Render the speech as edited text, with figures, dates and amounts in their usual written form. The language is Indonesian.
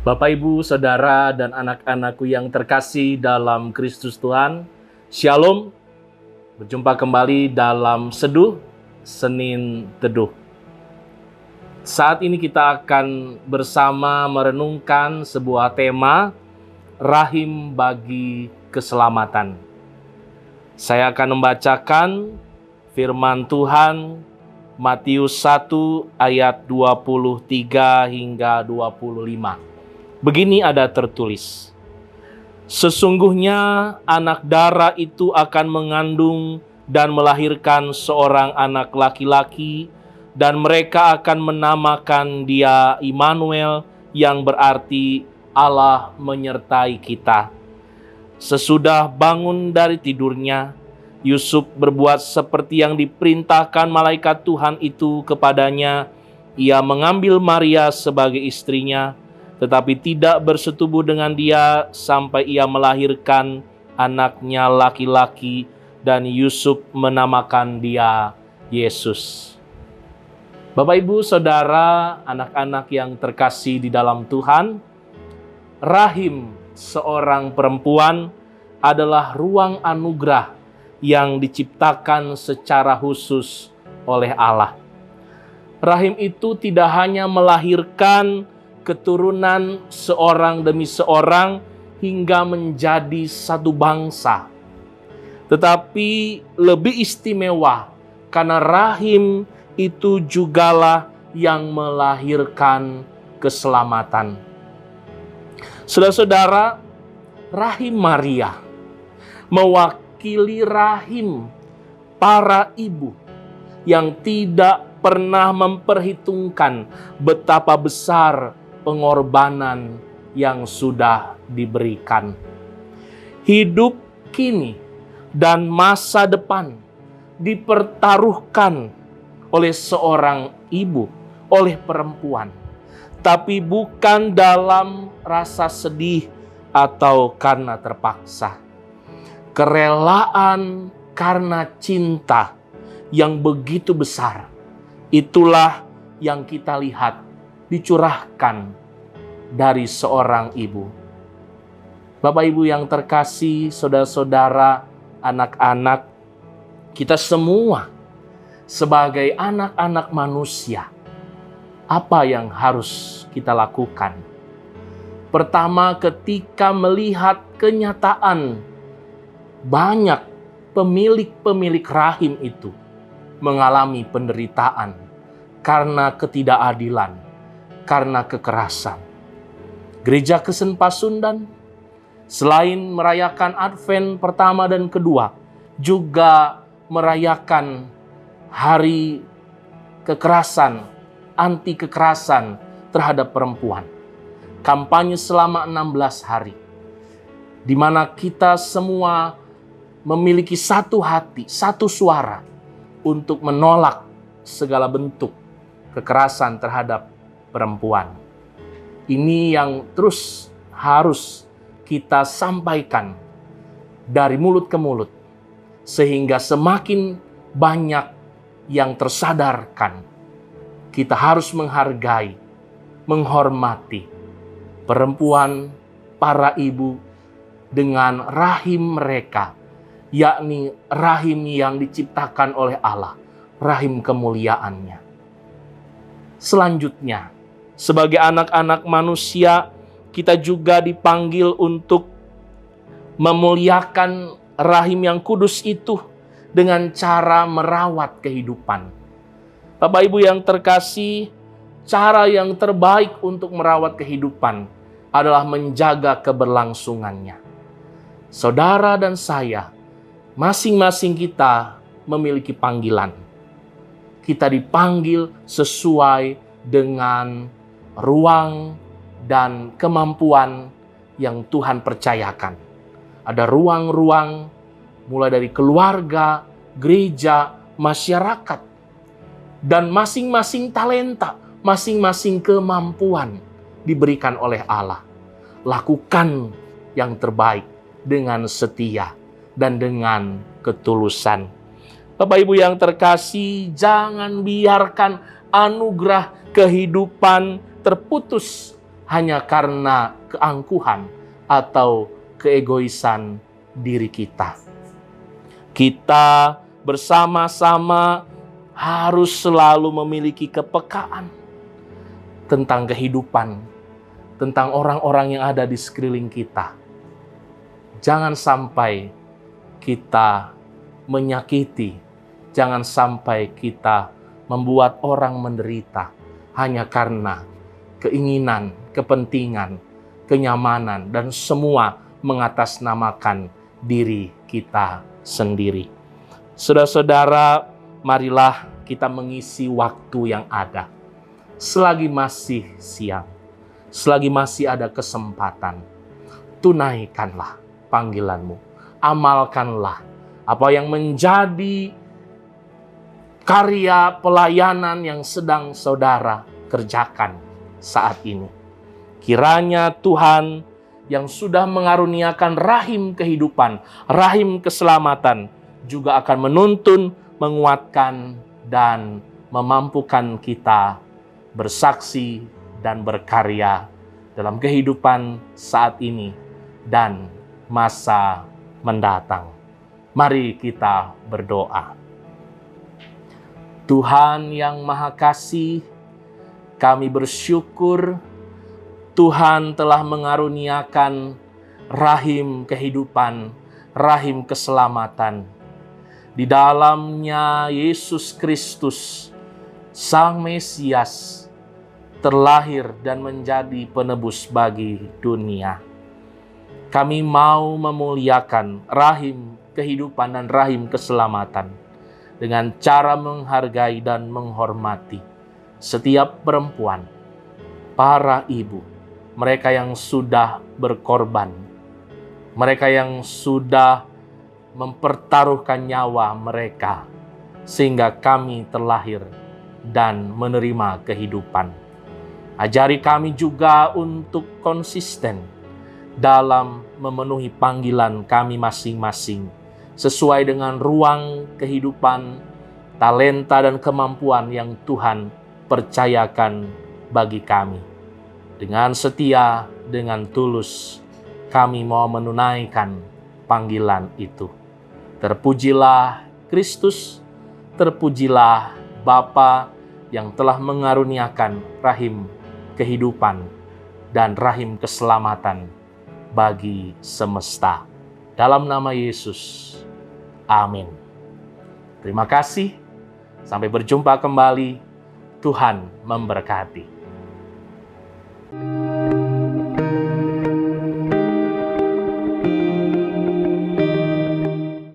Bapak, Ibu, Saudara, dan anak-anakku yang terkasih dalam Kristus Tuhan, Shalom. Berjumpa kembali dalam Seduh Senin Teduh. Saat ini kita akan bersama merenungkan sebuah tema, Rahim bagi Keselamatan. Saya akan membacakan firman Tuhan Matius 1 ayat 23 hingga 25. Begini ada tertulis, sesungguhnya anak dara itu akan mengandung dan melahirkan seorang anak laki-laki, dan mereka akan menamakan dia Immanuel, yang berarti Allah menyertai kita. Sesudah bangun dari tidurnya, Yusuf berbuat seperti yang diperintahkan malaikat Tuhan itu kepadanya. Ia mengambil Maria sebagai istrinya, tetapi tidak bersetubuh dengan dia sampai ia melahirkan anaknya laki-laki, dan Yusuf menamakan dia Yesus. Bapak, Ibu, Saudara, anak-anak yang terkasih di dalam Tuhan, rahim seorang perempuan adalah ruang anugerah yang diciptakan secara khusus oleh Allah. Rahim itu tidak hanya melahirkan keturunan seorang demi seorang hingga menjadi satu bangsa, tetapi lebih istimewa karena rahim itu jugalah yang melahirkan keselamatan. Saudara-saudara, rahim Maria mewakili rahim para ibu yang tidak pernah memperhitungkan betapa besar pengorbanan yang sudah diberikan. Hidup kini dan masa depan dipertaruhkan oleh seorang ibu, oleh perempuan, tapi bukan dalam rasa sedih atau karena terpaksa. Kerelaan karena cinta yang begitu besar, itulah yang kita lihat dicurahkan dari seorang ibu. Bapak, Ibu yang terkasih, saudara-saudara, anak-anak, kita semua sebagai anak-anak manusia, apa yang harus kita lakukan? Pertama, ketika melihat kenyataan banyak pemilik rahim itu mengalami penderitaan karena ketidakadilan, karena kekerasan. Gereja Kristen Pasundan selain merayakan Advent pertama dan kedua, juga merayakan hari kekerasan, anti kekerasan terhadap perempuan. Kampanye selama 16 hari, di mana kita semua memiliki satu hati, satu suara untuk menolak segala bentuk kekerasan terhadap perempuan. Ini yang terus harus kita sampaikan dari mulut ke mulut, sehingga semakin banyak yang tersadarkan. Kita harus menghargai, menghormati perempuan, para ibu dengan rahim mereka, yakni rahim yang diciptakan oleh Allah, rahim kemuliaannya. Selanjutnya, sebagai anak-anak manusia, kita juga dipanggil untuk memuliakan rahim yang kudus itu dengan cara merawat kehidupan. Bapak, Ibu yang terkasih, cara yang terbaik untuk merawat kehidupan adalah menjaga keberlangsungannya. Saudara dan saya, masing-masing kita memiliki panggilan. Kita dipanggil sesuai dengan ruang dan kemampuan yang Tuhan percayakan. Ada ruang-ruang mulai dari keluarga, gereja, masyarakat, dan masing-masing talenta, masing-masing kemampuan diberikan oleh Allah. Lakukan yang terbaik dengan setia dan dengan ketulusan. Bapak, Ibu yang terkasih, jangan biarkan anugerah kehidupan terputus hanya karena keangkuhan atau keegoisan diri kita. Kita bersama-sama harus selalu memiliki kepekaan tentang kehidupan, tentang orang-orang yang ada di sekeliling kita. Jangan sampai kita menyakiti, jangan sampai kita membuat orang menderita hanya karena keinginan, kepentingan, kenyamanan, dan semua mengatasnamakan diri kita sendiri. Saudara-saudara, marilah kita mengisi waktu yang ada. Selagi masih siang, selagi masih ada kesempatan, tunaikanlah panggilanmu. Amalkanlah apa yang menjadi karya pelayanan yang sedang saudara kerjakan saat ini. Kiranya Tuhan yang sudah mengaruniakan rahim kehidupan, rahim keselamatan, juga akan menuntun, menguatkan, dan memampukan kita bersaksi dan berkarya dalam kehidupan saat ini dan masa mendatang. Mari kita berdoa. Tuhan yang Maha Kasih, kami bersyukur Tuhan telah mengaruniakan rahim kehidupan, rahim keselamatan. Di dalamnya Yesus Kristus, Sang Mesias, terlahir dan menjadi penebus bagi dunia. Kami mau memuliakan rahim kehidupan dan rahim keselamatan dengan cara menghargai dan menghormati setiap perempuan, para ibu, mereka yang sudah berkorban, mereka yang sudah mempertaruhkan nyawa mereka sehingga kami terlahir dan menerima kehidupan. Ajari kami juga untuk konsisten dalam memenuhi panggilan kami masing-masing sesuai dengan ruang kehidupan, talenta dan kemampuan yang Tuhan percayakan bagi kami. Dengan setia, dengan tulus, kami mau menunaikan panggilan itu. Terpujilah Kristus, terpujilah Bapa yang telah mengaruniakan rahim kehidupan dan rahim keselamatan bagi semesta. Dalam nama Yesus, amin. Terima kasih, sampai berjumpa kembali. Tuhan memberkati.